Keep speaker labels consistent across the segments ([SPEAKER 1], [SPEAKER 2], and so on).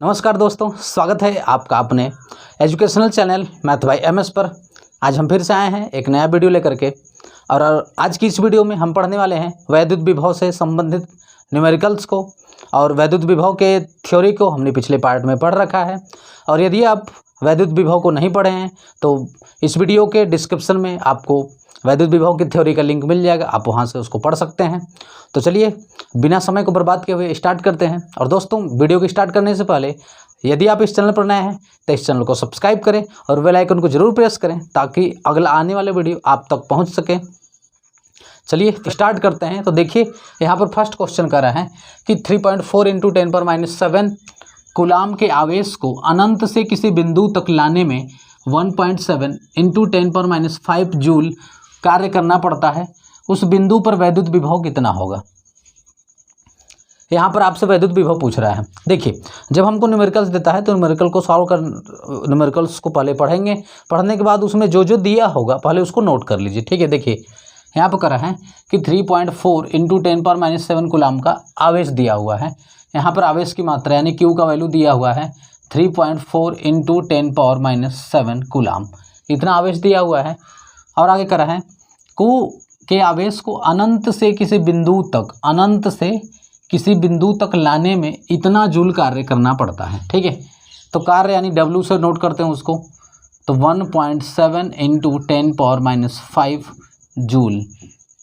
[SPEAKER 1] नमस्कार दोस्तों, स्वागत है आपका अपने educational channel math bye MS पर। आज हम फिर से आए हैं एक नया वीडियो लेकर के। और आज की इस वीडियो में हम पढ़ने वाले हैं वैद्युत विभव से संबंधित न्यूमेरिकल्स को। और वैद्युत विभव के थ्योरी को हमने पिछले पार्ट में पढ़ रखा है। और यदि आप वैद्युत विभव को नहीं पढ़े हैं तो इस वीडियो के डिस्क्रिप्शन में आपको वैद्युत विभव की थ्योरी का लिंक मिल जाएगा, आप वहां से उसको पढ़ सकते हैं। तो चलिए बिना समय को बर्बाद किए हुए स्टार्ट करते हैं। और दोस्तों, वीडियो को स्टार्ट करने से पहले यदि आप इस चैनल पर नए हैं तो इस चैनल को सब्सक्राइब करें और बेल आइकन को जरूर प्रेस करें ताकि अगला आने वाले वीडियो आप तक पहुंच सके। चलिए स्टार्ट करते हैं। तो देखिए यहाँ पर फर्स्ट क्वेश्चन कर रहा है कि 3.4 × 10⁻⁷ कूलाम के आवेश को अनंत से किसी बिंदु तक लाने में 1.7 × 10⁻⁵ जूल कार्य करना पड़ता है। उस बिंदु पर वैद्युत विभव कितना होगा। यहाँ पर आपसे वैद्युत विभव पूछ रहा है। देखिए, जब हमको न्यूमेरिकल्स देता है तो न्यूमेरिकल्स को पहले पढ़ेंगे। पढ़ने के बाद उसमें जो जो दिया होगा पहले उसको नोट कर लीजिए। ठीक है, देखिए यहाँ पर करा है कि 3.4 × 10⁻⁷ कूलाम का आवेश दिया हुआ है। यहाँ पर आवेश की मात्रा यानी क्यू का वैल्यू दिया हुआ है 3.4 × 10⁻⁷ कूलाम, इतना आवेश दिया हुआ है। और आगे करा है कु के आवेश को अनंत से किसी बिंदु तक लाने में इतना जूल कार्य करना पड़ता है। ठीक है, तो कार्य यानी W से नोट करते हैं उसको, तो 1.7 × 10⁻⁵ जूल,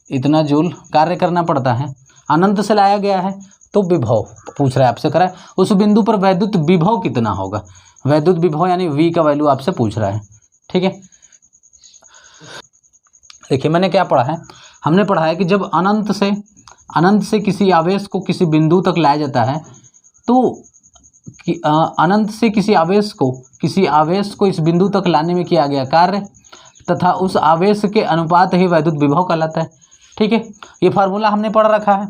[SPEAKER 1] इतना जूल कार्य करना पड़ता है। अनंत से लाया गया है तो विभव पूछ रहा है आपसे, करा है उस बिंदु पर वैद्युत विभव कितना होगा। वैद्युत विभव यानी V का वैल्यू आपसे पूछ रहा है। ठीक है, देखिए मैंने क्या पढ़ा है, हमने पढ़ा है कि जब अनंत से किसी आवेश को किसी बिंदु तक लाया जाता है तो अनंत से किसी आवेश को इस बिंदु तक लाने में किया गया कार्य तथा उस आवेश के अनुपात ही वैद्युत विभव कहलाता है। ठीक है, ये फार्मूला हमने पढ़ रखा है।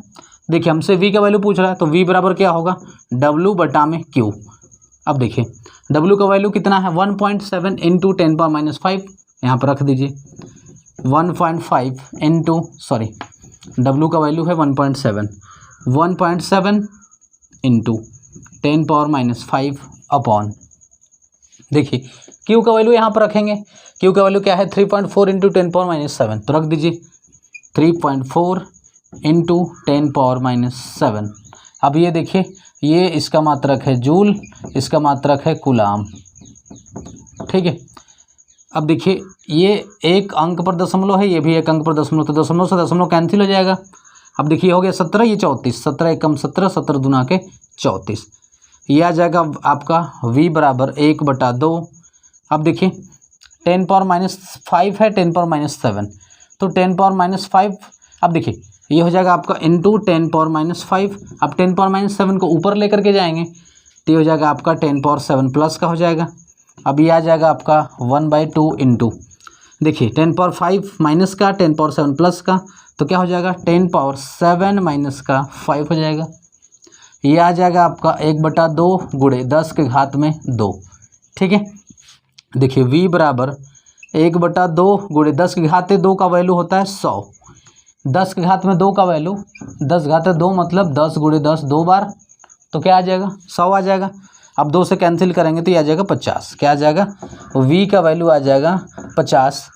[SPEAKER 1] देखिए हमसे V का वैल्यू पूछ रहा है तो V बराबर क्या होगा, W/Q। अब देखिए W का वैल्यू कितना है 1.7 × 10⁻⁵, यहाँ पर रख दीजिए 1.5 W का वैल्यू है 1.7 × 10⁻⁵ अपॉन, देखिए Q का वैल्यू यहाँ पर रखेंगे। Q का वैल्यू क्या है 3.4 × 10⁻⁷, तो रख दीजिए 3.4 × 10⁻⁷। अब ये देखिए, ये इसका मात्रक है जूल, इसका मात्रक है कूलाम। ठीक है, अब देखिए ये एक अंक पर दशमलव है, ये भी एक अंक पर दशमलव, तो दशमलव से दशमलव कैंसिल हो जाएगा। अब देखिए हो गया 17, ये 34, 17 एकम 17, 17 दूना के 34, ये आ जाएगा आपका V बराबर 1/2। अब देखिए 10⁻⁵ है 10⁻⁷, तो 10⁻⁵, अब देखिए ये हो जाएगा आपका इंटू 10⁻⁵। अब 10⁻⁷ को ऊपर लेकर के जाएंगे तो ये हो जाएगा आपका 10⁻7 प्लस का हो जाएगा। अब ये आ जाएगा आपका 1/2 इंटू, देखिए 10⁻5 माइनस का 10⁻7 प्लस का, तो क्या हो जाएगा 10⁻7 माइनस का 5 हो जाएगा। ये आ जाएगा आपका 1/2 गुणे 10 के घात में 2। ठीक है, देखिए V बराबर 1/2 गुणे 10 के घात 2 का वैल्यू होता है 100। 10 के घात में 2 का वैल्यू 10 घात 2 मतलब 10 गुणे 10 2 बार, तो क्या आ जाएगा 100 आ जाएगा। अब 2 से कैंसिल करेंगे तो ये आ जाएगा 50। क्या आ जाएगा, V का वैल्यू आ जाएगा 50।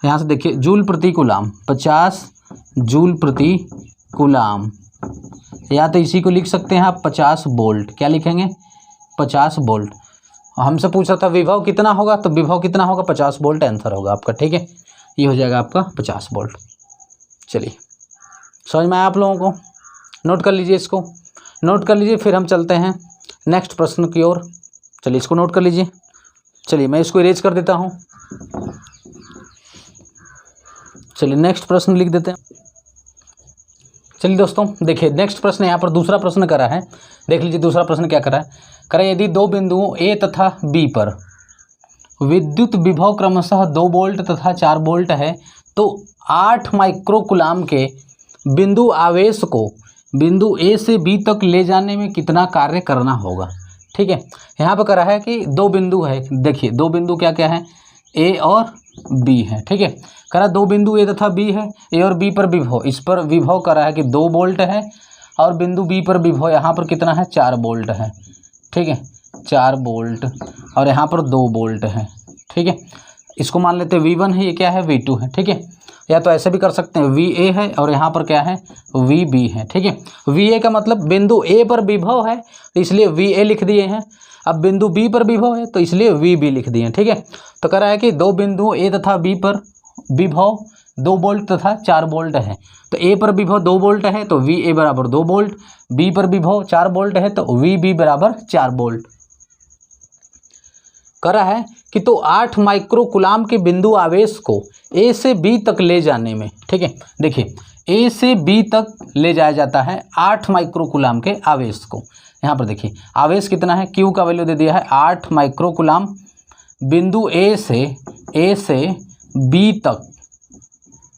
[SPEAKER 1] यहाँ से देखिए जूल प्रति कूलाम, 50 जूल प्रति कूलाम, या तो इसी को लिख सकते हैं आप 50 वोल्ट। क्या लिखेंगे 50 वोल्ट। हमसे पूछा था विभव कितना होगा, तो विभव कितना होगा 50 वोल्ट आंसर होगा आपका। ठीक है, ये हो जाएगा आपका 50 वोल्ट। चलिए समझ में आया आप लोगों को, नोट कर लीजिए, इसको नोट कर लीजिए। फिर हम चलते हैं नेक्स्ट प्रश्न की ओर। चलिए इसको नोट कर लीजिए। चलिए मैं इसको इरेज कर देता हूँ। चलिए नेक्स्ट प्रश्न लिख देते हैं। चलिए दोस्तों देखिए नेक्स्ट प्रश्न, यहाँ पर दूसरा प्रश्न करा है। देख लीजिए दूसरा प्रश्न क्या करा है, करा यदि दो बिंदुओं A तथा B पर विद्युत विभव क्रमशः 2 वोल्ट तथा 4 वोल्ट है तो 8 माइक्रो कूलाम के बिंदु आवेश को बिंदु A से B तक ले जाने में कितना कार्य करना होगा। ठीक है, यहाँ पर करा है कि 2 बिंदु है। देखिए 2 बिंदु क्या क्या है, A और B है। ठीक है, करा 2 बिंदु A तथा B है, A और B पर विभव, इस पर विभव करा है कि 2 वोल्ट है और बिंदु B पर विभव यहाँ पर कितना है 4 वोल्ट है। ठीक है, 4 वोल्ट और यहाँ पर 2 वोल्ट है। ठीक है, इसको मान लेते हैं V1 है, ये क्या है V2 है। ठीक है, या तो ऐसे भी कर सकते हैं VA है और यहाँ पर क्या है VB है। ठीक है, VA का मतलब बिंदु A पर विभव है तो इसलिए VA लिख दिए हैं। अब बिंदु B पर विभव है तो इसलिए VB लिख दिए हैं। ठीक है, तो कह रहा है कि दो बिंदु A तथा B पर विभव 2 वोल्ट तथा 4 वोल्ट है। तो A पर विभव 2 वोल्ट है तो VA बराबर 2 वोल्ट, B पर विभव 4 वोल्ट है तो VB बराबर 4 वोल्ट। कह रहा है कि तो 8 माइक्रो कूलाम के बिंदु आवेश को A से B तक ले जाने में, ठीक है, देखिए A से B तक ले जाया जाता है 8 माइक्रो कूलाम के आवेश को। यहाँ पर देखिए आवेश कितना है, Q का वैल्यू दे दिया है 8 माइक्रो कूलाम, बिंदु A से B तक,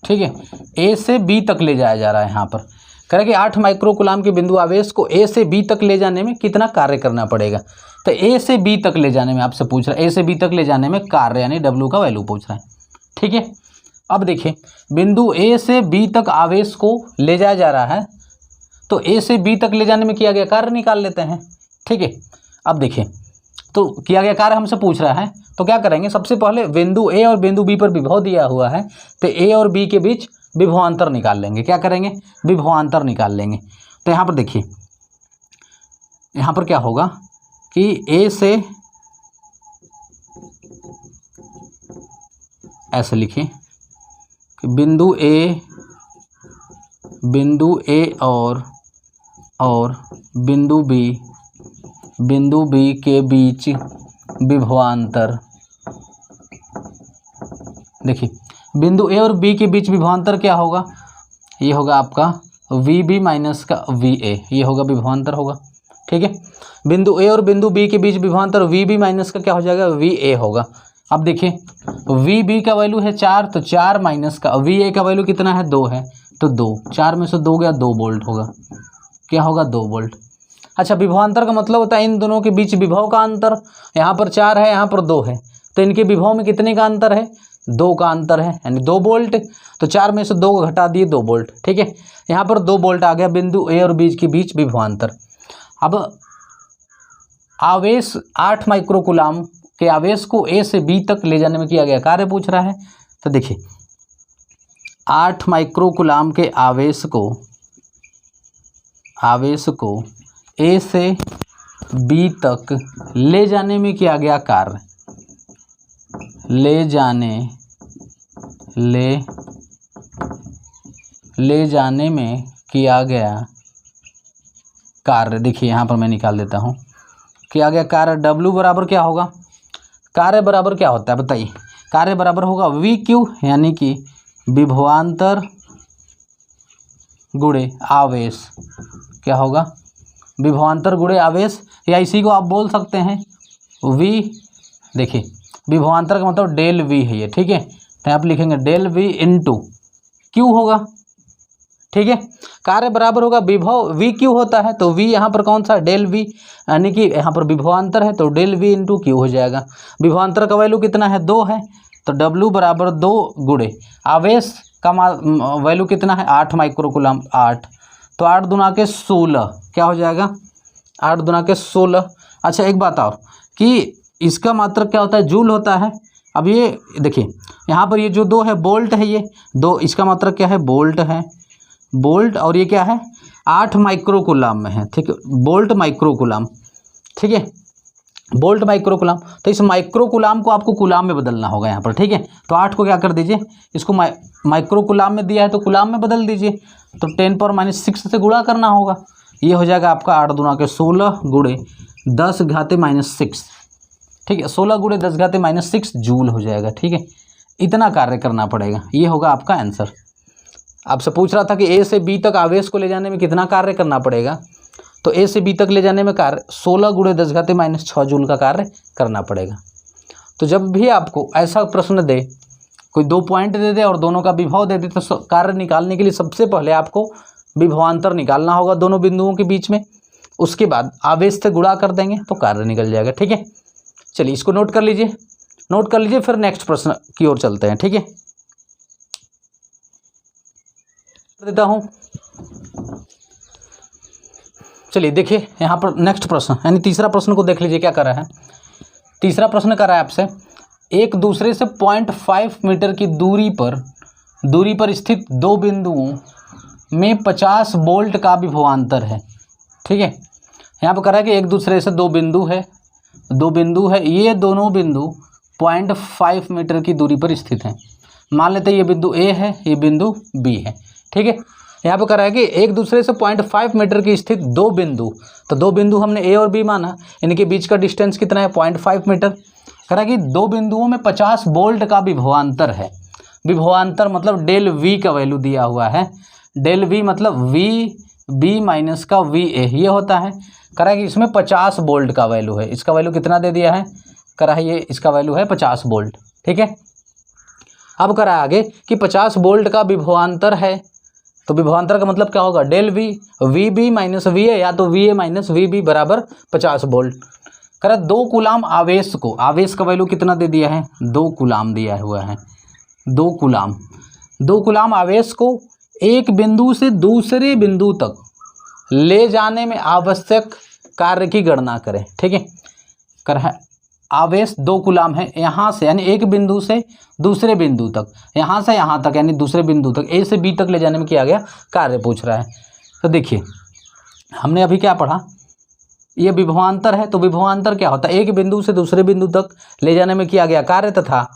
[SPEAKER 1] ठीक है, A से B तक ले जाया जा रहा है। यहाँ पर कह रहा है कि 8 माइक्रो कूलाम के बिंदु आवेश को A से B तक ले जाने में कितना कार्य करना पड़ेगा। तो A से B तक ले जाने में आपसे पूछ रहा है, A से B तक ले जाने में कार्य यानी W का वैल्यू पूछ रहा है। ठीक है, अब देखिए बिंदु A से B तक आवेश को ले जाया जा रहा है तो A से B तक ले जाने में किया गया कार्य निकाल लेते हैं। ठीक है, अब देखिए तो किया गया कार्य हमसे पूछ रहा है तो क्या करेंगे, सबसे पहले बिंदु A और बिंदु B पर विभव दिया हुआ है तो A और B के बीच विभवांतर निकाल लेंगे। क्या करेंगे, विभवांतर निकाल लेंगे। तो यहाँ पर देखिए यहाँ पर क्या होगा कि A से, ऐसे लिखिए कि बिंदु A और बिंदु B के बीच विभवांतर, देखिए बिंदु A और B के बीच विभवांतर क्या होगा, ये होगा आपका VB माइनस का VA, ये होगा विभवांतर होगा। ठीक है, बिंदु A और बिंदु B के बीच विभवांतर VB माइनस का क्या हो जाएगा VA होगा। अब देखिए VB का वैल्यू है 4 तो 4 माइनस का VA का वैल्यू कितना है 2 है तो 2, 4 में से 2 गया 2 वोल्ट होगा, क्या होगा 2 वोल्ट। अच्छा, विभवांतर का मतलब होता है इन दोनों के बीच विभव का अंतर, यहाँ पर 4 है यहाँ पर 2 है तो इनके विभव में कितने का अंतर है, 2 का अंतर है यानी 2 वोल्ट। तो 4 में से 2 को घटा दिए 2 वोल्ट। ठीक है, यहाँ पर 2 वोल्ट आ गया बिंदु A और B के बीच विभवांतर। अब आवेश 8 माइक्रो कूलाम के आवेश को A से B तक ले जाने में किया गया कार्य पूछ रहा है। तो देखिए 8 माइक्रो कूलाम के आवेश को A से B तक ले जाने में किया गया कार्य, ले जाने में किया गया कार्य, देखिए यहाँ पर मैं निकाल देता हूँ, किया गया कार्य W बराबर क्या होगा, कार्य बराबर क्या होता है बताइए, कार्य बराबर होगा VQ यानी कि विभवांतर गुणे आवेश, क्या होगा विभवांतर गुणे आवेश, या इसी को आप बोल सकते हैं V, देखिए विभवांतर का मतलब डेल V है ये। ठीक है, तो आप लिखेंगे डेल V इंटू Q होगा। ठीक है, कार्य बराबर होगा विभव VQ होता है तो V यहाँ पर कौन सा डेल V यानी कि यहाँ पर विभवांतर है तो डेल V इंटू Q हो जाएगा। विभवांतर का वैल्यू कितना है 2 है तो W बराबर 2 गुणे आवेश का वैल्यू कितना है 8 माइक्रो कूलाम, 8 तो 8 दूना के 16 क्या हो जाएगा, 8 दूना के 16। अच्छा एक बात और कि इसका मात्रक क्या होता है जूल होता है। अब ये देखिए यहाँ पर ये जो 2 है वोल्ट है, ये 2 इसका मात्रक क्या है वोल्ट है, वोल्ट, और ये क्या है 8 माइक्रो कूलाम में है। ठीक है, वोल्ट माइक्रो कूलाम, ठीक है वोल्ट माइक्रो कूलाम। तो इस माइक्रो कूलाम को आपको कूलाम में बदलना होगा यहाँ पर। ठीक है, तो 8 को क्या कर दीजिए, इसको माइक्रो कूलाम में दिया है तो कूलाम में बदल दीजिए, तो 10⁻6 से गुणा करना होगा, ये हो जाएगा आपका 8 दूना के 16 गुणे 10⁻6। ठीक है, 16 गुणे 10⁻6 जूल हो जाएगा। ठीक है, इतना कार्य करना पड़ेगा, ये होगा आपका आंसर। आपसे पूछ रहा था कि A से B तक आवेश को ले जाने में कितना कार्य करना पड़ेगा, तो A से B तक ले जाने में कार्य 16 गुणे 10⁻6 जूल का कार्य करना पड़ेगा। तो जब भी आपको ऐसा प्रश्न दे, कोई 2 पॉइंट दे दे और दोनों का विभव दे दे, तो कार्य निकालने के लिए सबसे पहले आपको विभवांतर निकालना होगा दोनों बिंदुओं के बीच में, उसके बाद आवेश से गुणा कर देंगे तो कार्य निकल जाएगा। ठीक है, चलिए इसको नोट कर लीजिए, फिर नेक्स्ट प्रश्न की ओर चलते हैं। ठीक है, देता हूं, चलिए देखिए यहाँ पर नेक्स्ट प्रश्न यानी तीसरा प्रश्न को देख लीजिए क्या कर रहा है। तीसरा प्रश्न कर रहा है आपसे, एक दूसरे से 0.5 मीटर की दूरी पर स्थित दो बिंदुओं में 50 वोल्ट का विभवांतर है। ठीक है, यहाँ पर कह रहा है कि एक दूसरे से दो बिंदु है, ये दोनों बिंदु 0.5 मीटर की दूरी पर स्थित हैं। मान लेते हैं ये बिंदु ए है, ये बिंदु बी है। ठीक है, यहाँ पे कह रहा है कि एक दूसरे से 0.5 मीटर की स्थित दो बिंदु, तो दो बिंदु हमने ए और बी माना, इनके बीच का डिस्टेंस कितना है 0.5 मीटर। कह रहा है कि दो बिंदुओं में 50 वोल्ट का विभवांतर है। विभवांतर मतलब डेल वी का वैल्यू दिया हुआ है, डेल वी मतलब वी बी माइनस का वी ए ये होता है। कह रहा है कि इसमें 50 वोल्ट का वैल्यू है, इसका वैल्यू कितना दे दिया है, कह रहा है ये इसका वैल्यू है 50 वोल्ट। ठीक है, अब कह रहा है आगे कि 50 वोल्ट का विभवांतर है, तो विभवांतर का मतलब क्या होगा, del V B minus V A, या तो V A minus V B बराबर 50 वोल्ट। कह रहा है 2 कूलाम आवेश को, आवेश का वैल्यू कितना दे दिया है, 2 कूलाम दिया हुआ है, 2 कूलाम आवेश को एक बिंदु से दूसरे बिंदु तक ले जाने में आवश्यक कार्य की गणना करें। ठीक है, कह रहा है आवेश 2 कूलाम है, यहाँ से यानी एक बिंदु से दूसरे बिंदु तक, यहाँ से यहाँ तक यानी दूसरे बिंदु तक, ए से बी तक ले जाने में किया गया कार्य पूछ रहा है। तो देखिए हमने अभी क्या पढ़ा, ये विभवांतर है, तो विभवांतर क्या होता है, एक बिंदु से दूसरे बिंदु तक ले जाने में किया गया कार्य तथा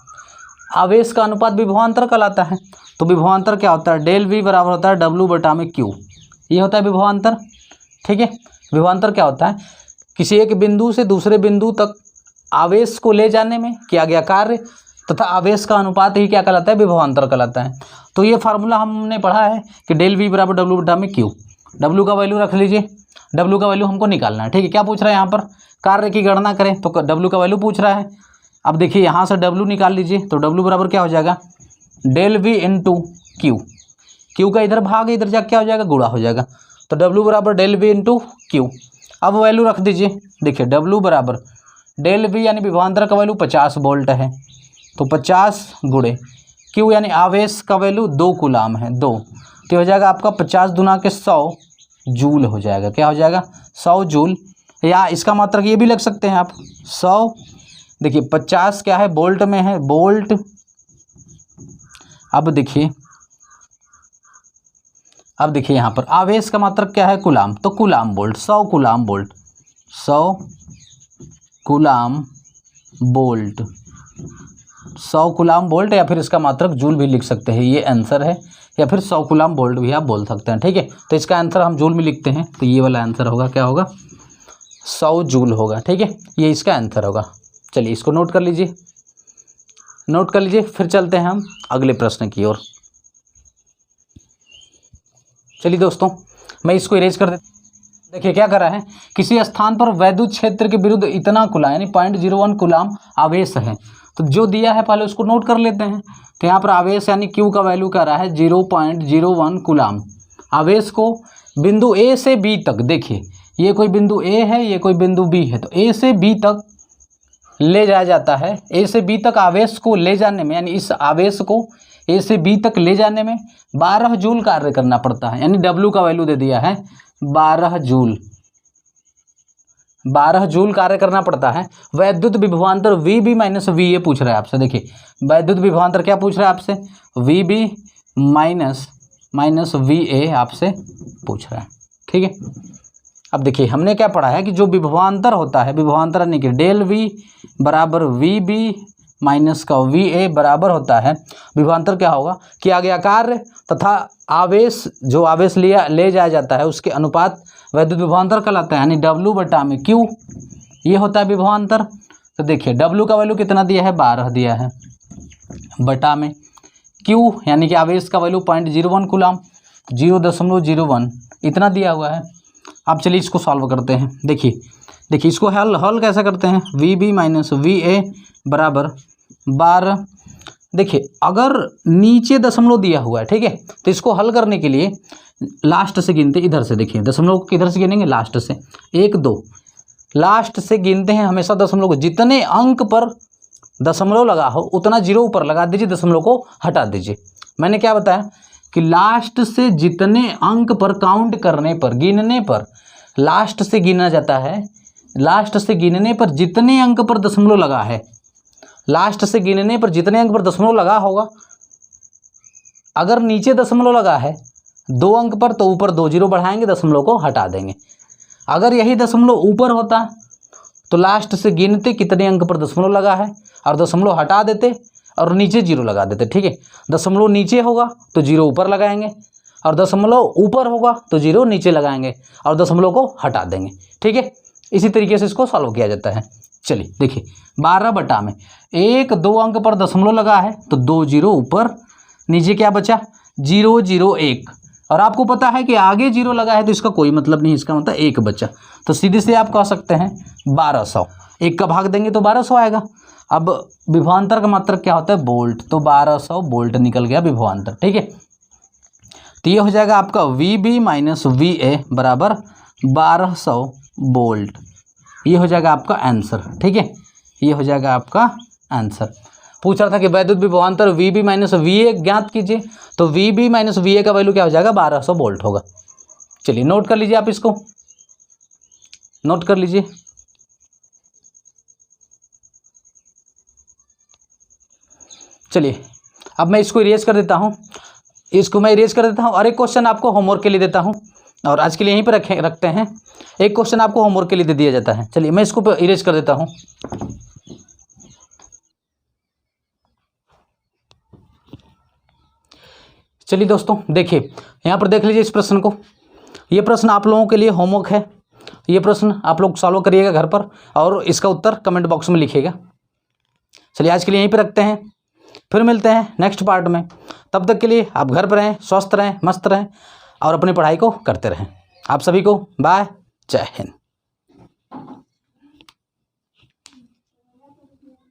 [SPEAKER 1] आवेश का अनुपात विभवांतर कहलाता है। तो विभवांतर क्या होता है, डेल वी बराबर होता है डब्ल्यू बटा में क्यू, ये होता है विभवांतर। ठीक है, विभवांतर क्या होता है, किसी एक बिंदु से दूसरे बिंदु तक आवेश को ले जाने में किया गया कार्य तथा आवेश का अनुपात ही क्या कहलाता है, विभवांतर कहलाता है। तो ये फार्मूला हमने पढ़ा है कि डेल वी बराबर डब्ल्यू बटा में क्यू, डब्ल्यू का वैल्यू रख लीजिए, डब्ल्यू का वैल्यू हमको निकालना है। ठीक है, क्या पूछ रहा है यहाँ पर, कार्य की गणना करें, तो डब्ल्यू का वैल्यू पूछ रहा है। अब देखिए यहाँ से डब्ल्यू निकाल लीजिए, तो डब्ल्यू बराबर क्या हो जाएगा, del V into Q, Q का इधर भाग इधर जाकर क्या हो जाएगा, गुणा हो जाएगा, तो डब्ल्यू बराबर डेल वी इंटू क्यू। अब वैल्यू रख दीजिए, देखिए डब्ल्यू बराबर डेल वी यानी विभवांतर का वैल्यू 50 वोल्ट है, तो 50 गुणे क्यू यानी आवेश का वैल्यू 2 कूलाम है, 2, तो हो जाएगा आपका 50 दुना के 100 जूल हो जाएगा। क्या हो जाएगा, 100 जूल, या इसका मात्रक ये भी लग सकते हैं आप 100, देखिए 50 क्या है वोल्ट में है, वोल्ट। अब देखिए यहाँ पर आवेश का मात्रक क्या है, कूलाम, तो coulomb volt, 100 coulomb volt, 100 coulomb volt, 100 coulomb volt, या फिर इसका मात्रक जूल भी लिख सकते हैं, ये आंसर है, या फिर 100 कूलाम वोल्ट भी आप बोल सकते हैं। ठीक है, तो इसका आंसर हम जूल में लिखते हैं, तो ये वाला आंसर होगा, क्या होगा, 100 जूल होगा। ठीक है, ये इसका आंसर होगा। चलिए इसको नोट कर लीजिए, फिर चलते हैं हम अगले प्रश्न की ओर। चलिए दोस्तों मैं इसको इरेज कर देता। देखिए क्या कर रहा है, किसी स्थान पर वैद्युत क्षेत्र के विरुद्ध इतना कूलाम यानी 0.01 कूलाम आवेश है, तो जो दिया है पहले उसको नोट कर लेते हैं। तो यहाँ पर आवेश यानी क्यू का वैल्यू कर रहा है 0.01 कूलाम। आवेश को बिंदु ए से बी तक, देखिए ये कोई बिंदु ए है, ये कोई बिंदु बी है, तो ए से बी तक ले जाया जाता है। ए से बी तक आवेश को ले जाने में, यानी इस आवेश को ए से बी तक ले जाने में 12 जूल कार्य करना पड़ता है, यानी डब्ल्यू का वैल्यू दे दिया है 12 जूल, 12 जूल कार्य करना पड़ता है। वैद्युत विभवांतर V B minus V A पूछ रहा है आपसे। देखिए वैद्युत विभवांतर क्या पूछ रहा है आपसे, V B minus V A आपसे पूछ रहा है। ठीक है, अब देखिए हमने क्या पढ़ा है कि जो विभवांतर होता है, विभवांतर यानी कि डेल वी बराबर वी बी माइनस का वी ए बराबर होता है, विभवांतर क्या होगा, किया गया कार्य तथा आवेश, जो आवेश ले जाया जाता है उसके अनुपात वैद्युत विभवांतर कहलाता है, यानी डब्ल्यू बटा में क्यू, ये होता है विभवांतर। तो देखिए डब्ल्यू का वैल्यू कितना दिया है, 12 दिया है, बटा में क्यू यानी कि आवेश का वैल्यू 0.01 कूलाम, 0.01 इतना दिया हुआ है। अब चलिए इसको सॉल्व करते हैं। देखिए इसको हल कैसे करते हैं, V B minus V A बराबर 12। देखिए अगर नीचे दशमलव दिया हुआ है, ठीक है, तो इसको हल करने के लिए लास्ट से गिनते, इधर से देखिए दशमलव को किधर से गिनेंगे, लास्ट से, 1 2 लास्ट से गिनते हैं हमेशा दशमलव को। जितने अंक पर दशमलव लगा हो उतना जीरो ऊपर लगा दीजिए, दशमलव को हटा दीजिए। मैंने क्या बताया कि लास्ट से जितने अंक पर काउंट करने पर, गिनने पर लास्ट से गिना जाता है, लास्ट से गिनने पर जितने अंक पर दशमलव लगा है, लास्ट से गिनने पर जितने अंक पर दशमलव लगा होगा, अगर नीचे दशमलव लगा है 2 अंक पर तो ऊपर 2 जीरो बढ़ाएंगे, दशमलव को हटा देंगे। अगर यही दशमलव ऊपर होता तो लास्ट से गिनते कितने अंक पर दशमलव लगा है और दशमलव हटा देते और नीचे जीरो लगा देते। ठीक है, दशमलव नीचे होगा तो जीरो ऊपर लगाएंगे और दशमलव ऊपर होगा तो जीरो नीचे लगाएंगे और दशमलव को हटा देंगे। ठीक है, इसी तरीके से इसको सॉल्व किया जाता है। चलिए देखिए, 12 बटा में 1 2 अंक पर दशमलव लगा है तो 2 जीरो ऊपर, नीचे क्या बचा 0 0 1, और आपको पता है कि आगे जीरो लगा है तो इसका कोई मतलब नहीं, इसका मतलब 1 बचा। तो सीधे से आप कह सकते हैं 1200, 1 का भाग देंगे तो 1200 आएगा। अब विभवांतर का मात्रक क्या होता है वोल्ट, तो 1200 वोल्ट निकल गया विभवांतर। ठीक है, तो ये हो जाएगा आपका VB माइनस VA बराबर 1200 वोल्ट। ये हो जाएगा आपका आंसर। ठीक है, ये हो जाएगा आपका आंसर। पूछ रहा था कि वैद्युत विभवांतर VB माइनस VA ज्ञात कीजिए, तो VB माइनस VA का वैल्यू क्या हो जाएगा 1200 वोल्ट होगा। चलिए नोट कर लीजिए, आप इसको नोट कर लीजिए। चलिए अब मैं इसको इरेज कर देता हूँ, इसको मैं इरेज कर देता हूँ और एक क्वेश्चन आपको होमवर्क के लिए देता हूँ, और आज के लिए यहीं पर रखते हैं। एक क्वेश्चन आपको होमवर्क के लिए दे दिया जाता है। चलिए मैं इसको इरेज कर देता हूँ। चलिए दोस्तों देखिए, यहाँ पर देख लीजिए इस प्रश्न को। ये प्रश्न आप लोगों के लिए होमवर्क है, ये प्रश्न आप लोग सॉल्व करिएगा घर पर और इसका उत्तर कमेंट बॉक्स में लिखिएगा। चलिए आज के लिए यहीं पर रखते हैं, फिर मिलते हैं नेक्स्ट पार्ट में। तब तक के लिए आप घर पर रहें, स्वस्थ रहें, मस्त रहें और अपनी पढ़ाई को करते रहें। आप सभी को बाय, जय हिंद।